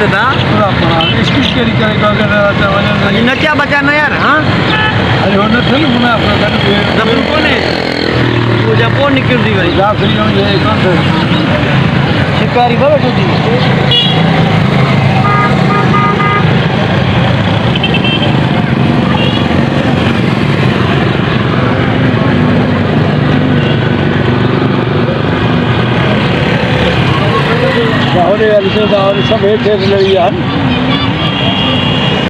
करते था speed carry करेगा अजी नचा बचा ना यार हाँ अरे होने थे ना मुना अपना घर पे दबरू कोने वो जापो निकल दी गई जा फिर ये कौन थे शिकारी बड़े तो दी और सब एक ले लिया